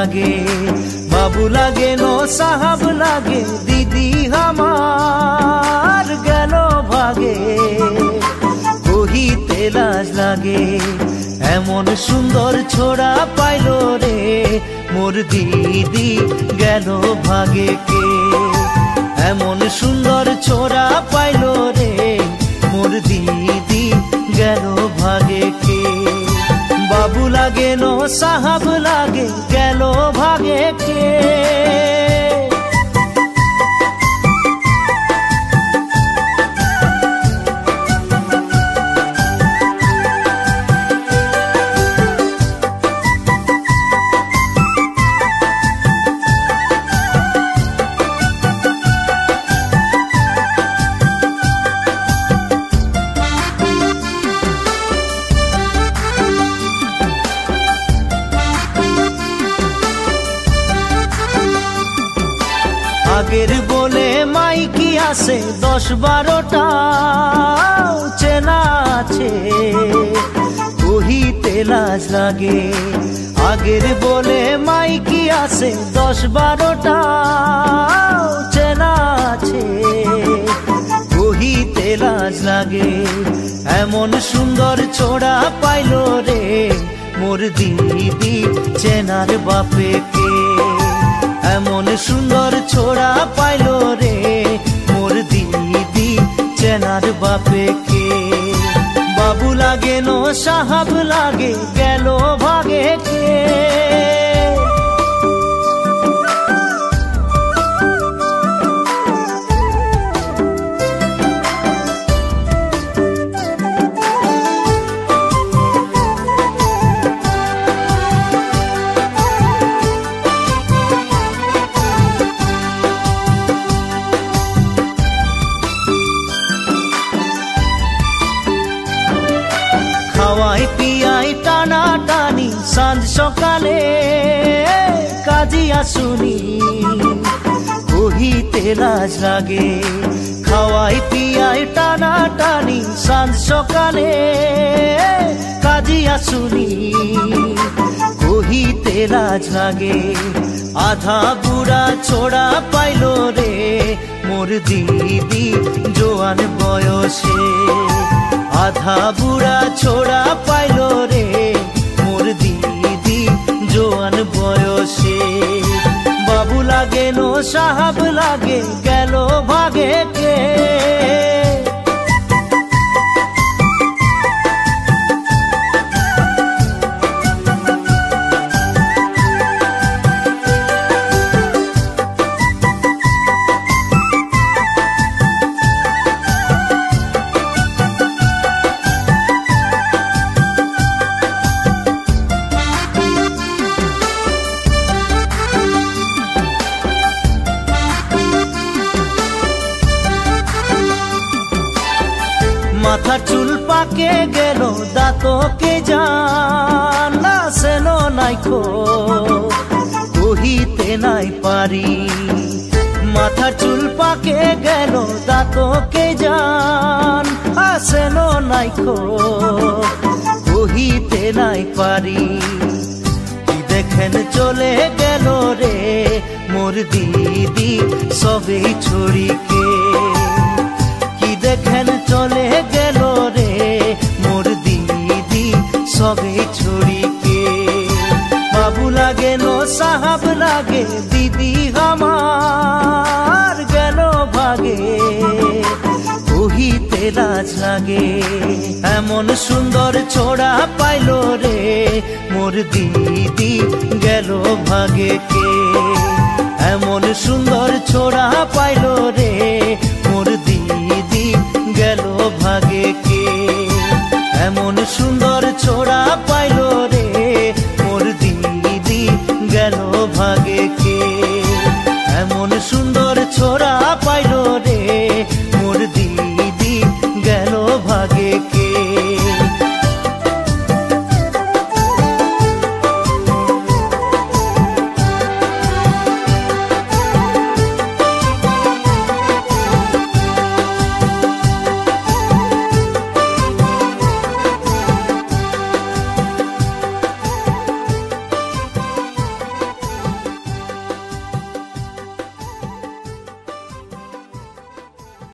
লাগে। বাবু লাগে নো সাহাব লাগে, দিদি আমার গেল ভাগে। কহিতে লাজ লাগে, এমন সুন্দর ছোড়া পাইল রে, মোর দিদি গেল ভাগে কে। এমন সুন্দর ছোড়া পাইল রে, মোর দিদি গেল ভাগে কে। বাবু লাগে নো সাহাব লাগে, গেল ভাগে কে। আগের বলে মাইকি আছে 10-12টা চেনা আছে, কহিতে লাজ লাগে। আগের বলে মাইকি আছে 10-12টা চেনা আছে, কহিতে লাজ লাগে। এমন সুন্দর ছোড়া পাইল রে, মোর দিদি চেনার বাপে কে। এমন সুন্দর ছোড়া পাইল রে, মোর দিদি চেনার বাপে কে। বাবু লাগে নো সাহাব লাগে, গেল ভাগে কে। খাওয়াই পিয়াই টানা টানি সাঁঝ সকালে কাজিয়া শুনি, কহিতে লাজ লাগে। খাওয়াই পিয়াই টানা টানি সাঁঝ সকালে কাজিয়া শুনি, কহিতে লাজ লাগে। আধা বুড়া ছোড়া পাইল রে, মোর দিদি জোয়ান বয়সে। আধা বুড়া ছোড়া পাইল রে, মোর দিদি জোয়ান বয়সে। বাবু লাগে নো সাহাব লাগে, গেল ভাগে কে। মাথার চুল পাকে গেল, দাঁতকে জান না সেনো নাইকো, কহিতে নাই পারি। মাথার চুল পাকে গেল, দাঁতকে জান আসেনো নাইকো, কহিতে নাই পারি। কি দেখেন চলে গেল রে, মোর দিদি সবে ছড়িকে। দেখেন চলে গেল রে, মোর দিদি সবে ছড়িকে। বাবু লাগে নো সাহাব লাগে, দিদি আমার গেল ভাগে, কহিতে লাজ লাগে। এমন সুন্দর ছোড়া পাইল রে, মোর দিদি গেল ভাগে কে। এমন সুন্দর ছোড়া পাইল রে, মোর দিদি গেল ভাগে কে। এমন সুন্দর ছোড়া পাইল রে, মোর দিদি গেল ভাগে কে। এমন সুন্দর ছোড়া